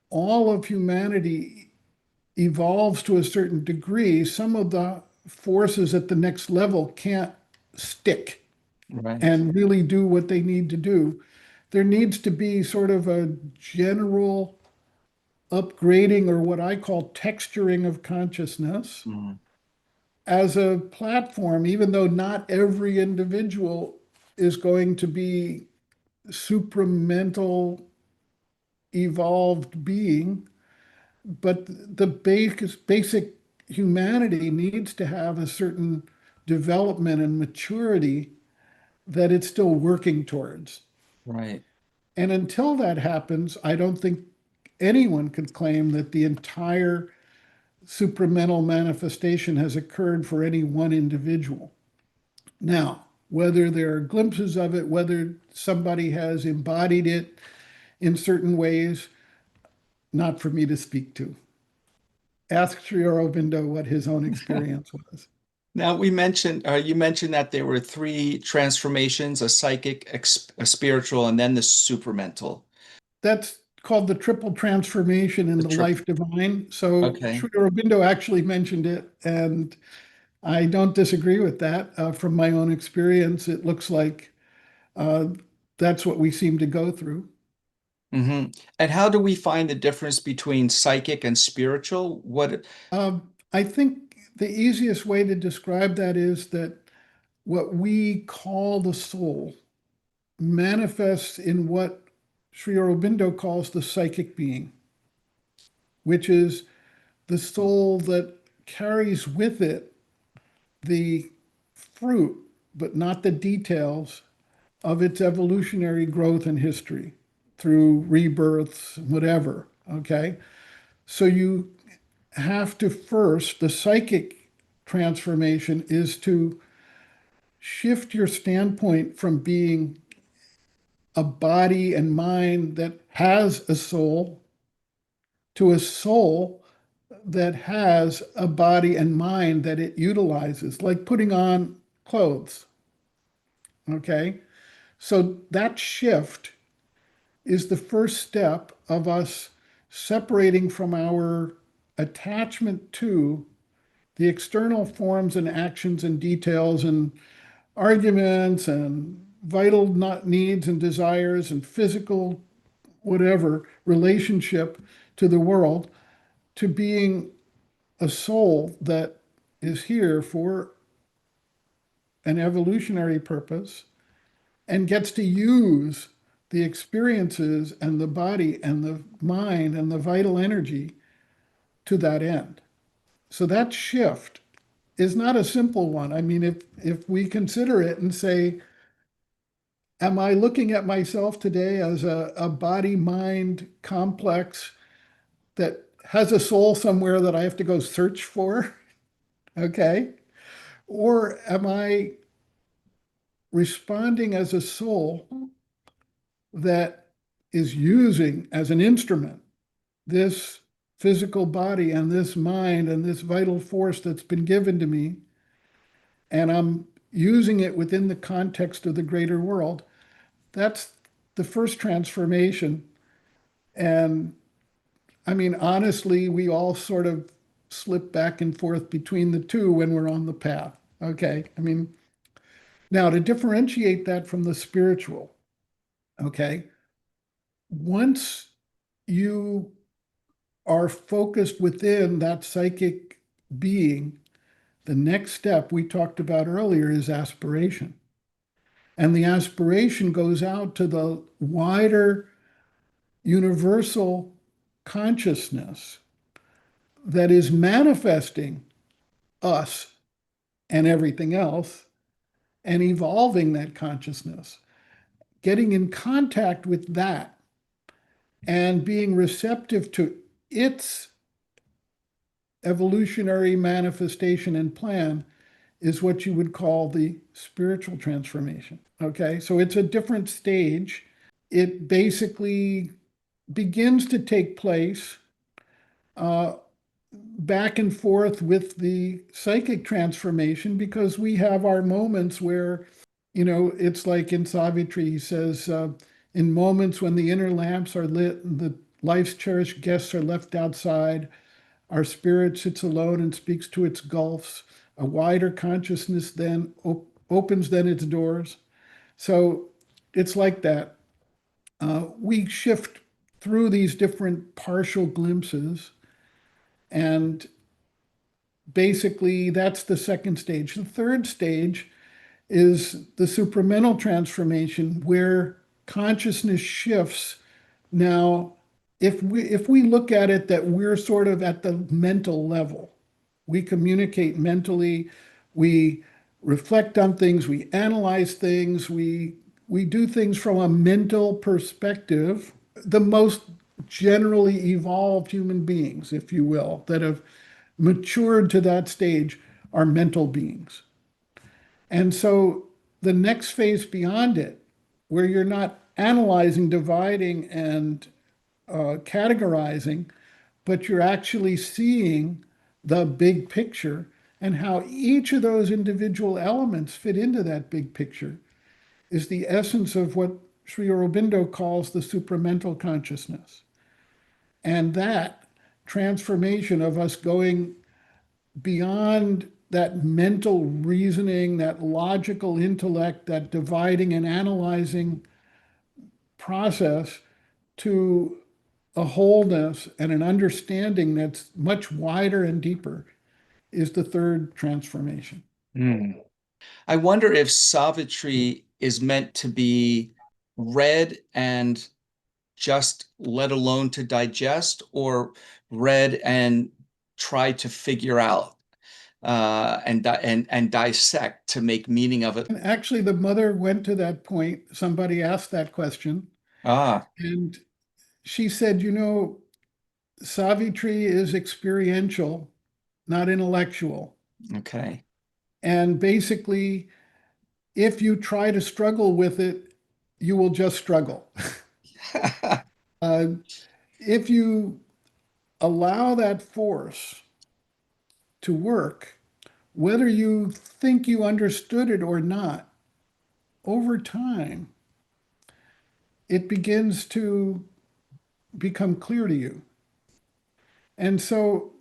all of humanity evolves to a certain degree, some of the forces at the next level can't stick Right. and really do what they need to do. There needs to be sort of a general upgrading or what I call texturing of consciousness Mm, as a platform, even though not every individual is going to be supramental evolved being, but the basic humanity needs to have a certain development and maturity that it's still working towards. right. And until that happens, I don't think anyone could claim that the entire supramental manifestation has occurred for any one individual. Now, whether there are glimpses of it, whether somebody has embodied it in certain ways, not for me to speak to. ask Sri Aurobindo what his own experience was. Now you mentioned that there were three transformations: a psychic, a spiritual, and then the supramental. That's called the triple transformation in The the triple. life divine. So Okay. Sri Aurobindo actually mentioned it, and I don't disagree with that. From my own experience, it looks like uh, that's what we seem to go through. Hmm. And how do we find the difference between psychic and spiritual? I think the easiest way to describe that is that what we call the soul manifests in what Sri Aurobindo calls the psychic being, which is the soul that carries with it the fruit, but not the details of its evolutionary growth and history through rebirths, whatever. Okay. So you have to first, the psychic transformation is to shift your standpoint from being a body and mind that has a soul to a soul that has a body and mind that it utilizes, like putting on clothes. Okay. So that shift is the first step of us separating from our attachment to the external forms and actions and details and arguments and vital needs and desires and physical whatever relationship to the world to being a soul that is here for an evolutionary purpose and gets to use the experiences and the body and the mind and the vital energy to that end. So that shift is not a simple one. I mean, if we consider it and say, am I looking at myself today as a body mind complex that has a soul somewhere that I have to go search for? Okay. Or am I responding as a soul that is using as an instrument this physical body and this mind and this vital force that's been given to me, and I'm using it within the context of the greater world? That's the first transformation. And I mean, honestly, we all sort of slip back and forth between the two when we're on the path. Okay. I mean, now to differentiate that from the spiritual, okay, once you are focused within that psychic being, the next step we talked about earlier is aspiration. And the aspiration goes out to the wider universal consciousness that is manifesting us and everything else and evolving that consciousness, getting in contact with that and being receptive to its evolutionary manifestation and plan is what you would call the spiritual transformation. Okay, so it's a different stage. It basically begins to take place uh, back and forth with the psychic transformation because we have our moments where, it's like in Savitri, he says, in moments when the inner lamps are lit and the life's cherished guests are left outside, our spirit sits alone and speaks to its gulfs. A wider consciousness then opens then its doors. So it's like that. We shift through these different partial glimpses, and basically that's the second stage. The third stage is the supramental transformation, where consciousness shifts. Now, if we look at it that we're sort of at the mental level, we communicate mentally, we reflect on things, we analyze things, we do things from a mental perspective. The most generally evolved human beings, if you will, that have matured to that stage are mental beings. And so the next phase beyond it, where you're not analyzing, dividing, and categorizing, but you're actually seeing the big picture and how each of those individual elements fit into that big picture is the essence of what Sri Aurobindo calls the supramental consciousness. And that transformation of us going beyond that mental reasoning, that logical intellect, that dividing and analyzing process to a wholeness and an understanding that's much wider and deeper is the third transformation. Hmm. I wonder if Savitri is meant to be read and just let alone to digest, or read and try to figure out and dissect to make meaning of it. And actually, the mother went to that point. Somebody asked that question, Ah, and she said, Savitri is experiential, not intellectual. okay. And basically, if you try to struggle with it, you will just struggle. Uh, if you allow that force to work, whether you think you understood it or not, over time, it begins to become clear to you. And so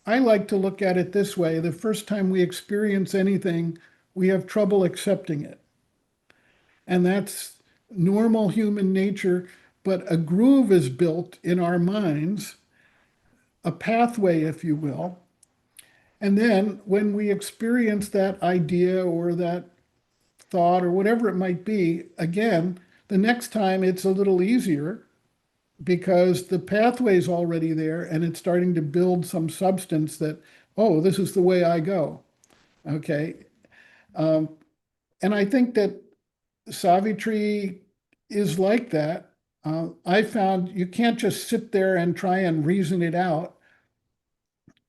I like to look at it this way. The first time we experience anything, we have trouble accepting it. And that's normal human nature, but a groove is built in our minds, a pathway, if you will. And then when we experience that idea or that thought or whatever it might be, again, the next time it's a little easier because the pathway's already there and it's starting to build some substance that, oh, this is the way I go. Okay. Um, and I think that Savitri is like that. I found you can't just sit there and try and reason it out.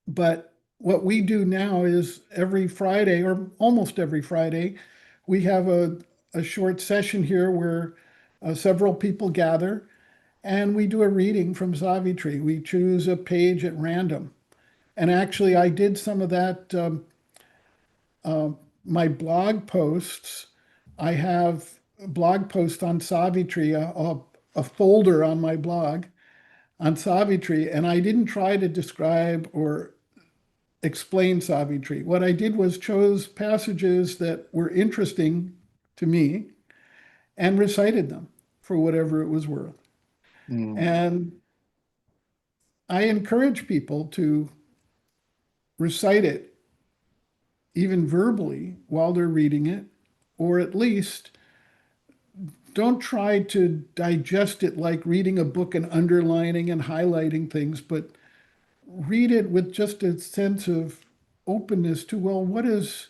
But what we do now is every Friday, or almost every Friday, we have a short session here where several people gather and we do a reading from Savitri. We choose a page at random. And actually, I did some of that. My blog posts, I have a blog post on Savitri, a folder on my blog on Savitri, and I didn't try to describe or explain Savitri. What I did was chose passages that were interesting to me and recited them for whatever it was worth. Hmm. And I encourage people to recite it even verbally while they're reading it, or at least don't try to digest it like reading a book and underlining and highlighting things, but read it with just a sense of openness to, well, what is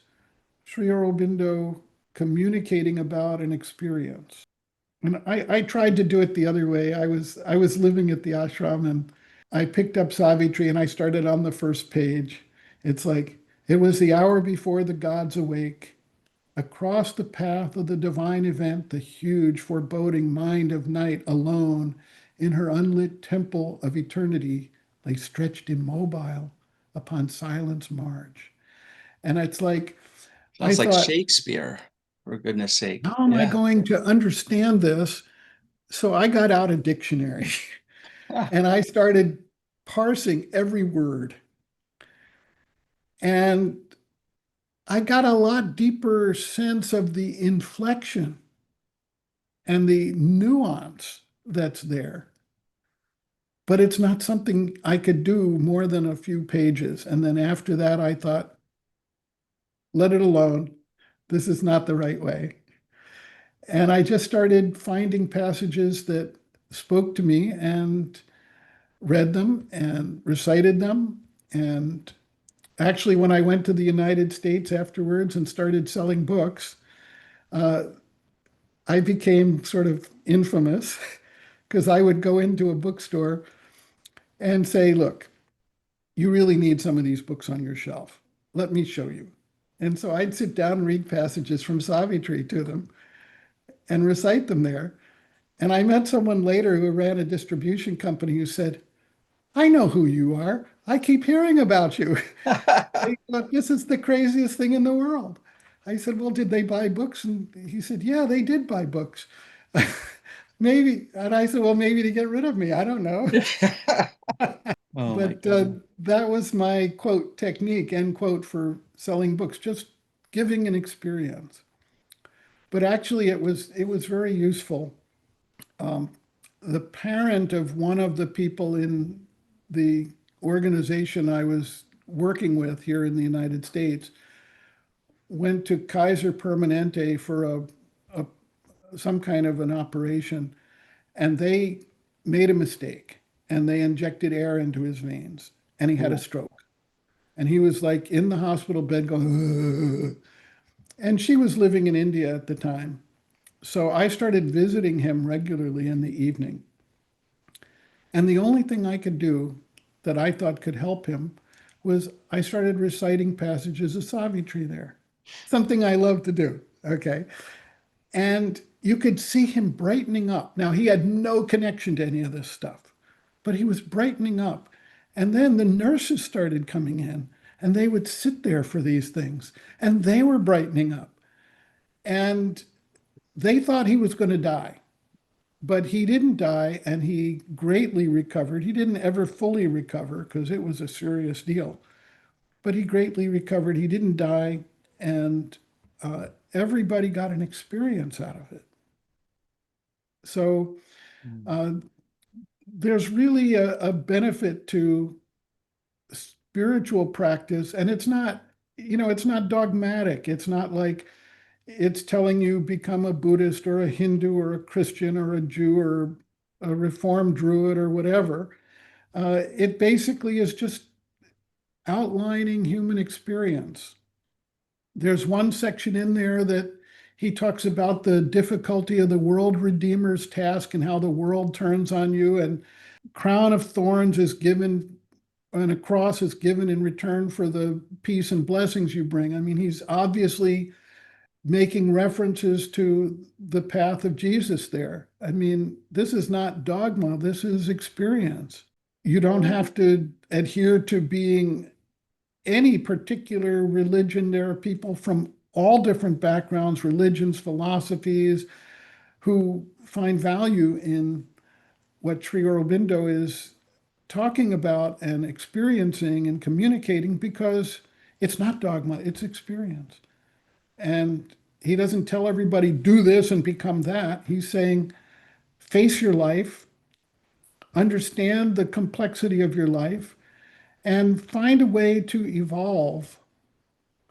Sri Aurobindo communicating about an experience? And I tried to do it the other way. I was living at the ashram and I picked up Savitri and I started on the first page. It's like, it was the hour before the gods awake. Across the path of the divine event, the huge foreboding mind of night alone in her unlit temple of eternity lay stretched immobile upon silence marge. And it's like, I Sounds like thought, Shakespeare, for goodness sake. how am I Yeah. going to understand this? So I got out a dictionary Ah, and I started parsing every word. And I got a lot deeper sense of the inflection and the nuance that's there. But it's not something I could do more than a few pages. And then after that, I thought, let it alone. This is not the right way. And I just started finding passages that spoke to me and read them and recited them. And actually, when I went to the United States afterwards and started selling books, uh, I became sort of infamous because I would go into a bookstore and say, look, you really need some of these books on your shelf. Let me show you. And so I'd sit down and read passages from Savitri to them and recite them there. And I met someone later who ran a distribution company who said, I know who you are. I keep hearing about you. They thought this is the craziest thing in the world. I said, well, did they buy books? And he said, yeah, they did buy books. Maybe. And I said, well, maybe to get rid of me. I don't know. Oh my But God. that was my quote technique, end quote, for selling books, just giving an experience. But actually, it was very useful. Um, the parent of one of the people in the organization I was working with here in the United States went to Kaiser Permanente for a some kind of an operation, and they made a mistake and they injected air into his veins, and he had a Ooh. stroke. And he was like in the hospital bed going, ugh. And she was living in India at the time. So I started visiting him regularly in the evening. And the only thing I could do that I thought could help him was I started reciting passages of Savitri there, something I love to do. Okay. And you could see him brightening up. Now, he had no connection to any of this stuff, but he was brightening up. And then the nurses started coming in and they would sit there for these things and they were brightening up. And they thought he was going to die, but he didn't die and he greatly recovered. He didn't ever fully recover because it was a serious deal, but he greatly recovered. He didn't die, and everybody got an experience out of it. So Mm. uh, there's really a benefit to spiritual practice, and it's not dogmatic. It's not like it's telling you become a Buddhist or a Hindu or a Christian or a Jew or a Reformed Druid or whatever. It basically is just outlining human experience. There's one section in there that he talks about the difficulty of the world redeemer's task and how the world turns on you, and crown of thorns is given and a cross is given in return for the peace and blessings you bring. I mean, he's obviously making references to the path of Jesus there. I mean, this is not dogma, this is experience. You don't have to adhere to being any particular religion. There are people from all different backgrounds, religions, philosophies, who find value in what Sri Aurobindo is talking about and experiencing and communicating because it's not dogma, it's experience. And he doesn't tell everybody, do this and become that. He's saying, face your life, understand the complexity of your life, and find a way to evolve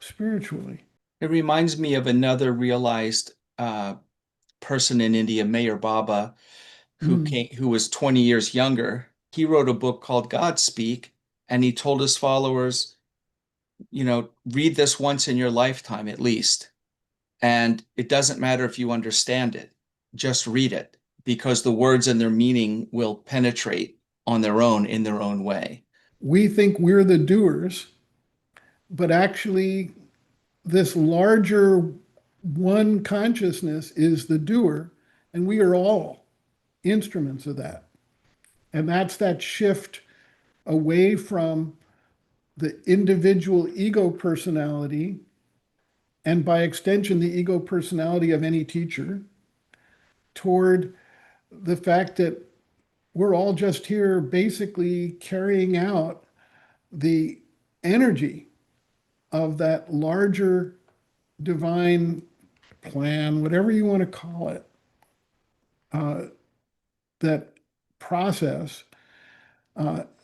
spiritually. It reminds me of another realized person in India, Mayor Baba, Mm. who was 20 years younger. He wrote a book called Godspeak, and he told his followers, read this once in your lifetime at least. And it doesn't matter if you understand it, just read it because the words and their meaning will penetrate on their own in their own way. We think we're the doers, but actually, this larger one consciousness is the doer, and we are all instruments of that. And that's that shift away from the individual ego personality, and by extension, the ego personality of any teacher, toward the fact that we're all just here basically carrying out the energy of that larger divine plan, whatever you want to call it, uh, that process.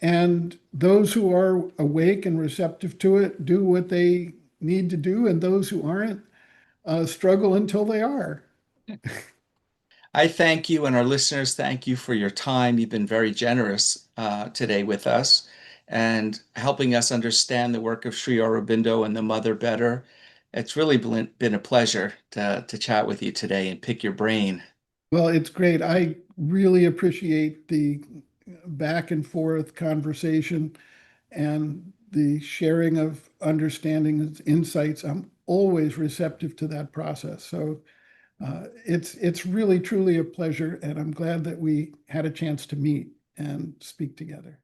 And those who are awake and receptive to it do what they need to do, and those who aren't struggle until they are. I thank you, and our listeners thank you for your time. You've been very generous today with us and helping us understand the work of Sri Aurobindo and the Mother better. It's really been a pleasure to chat with you today and pick your brain. Well, it's great. I really appreciate the back and forth conversation and the sharing of understanding and insights. I'm always receptive to that process. So it's really truly a pleasure, and I'm glad that we had a chance to meet and speak together.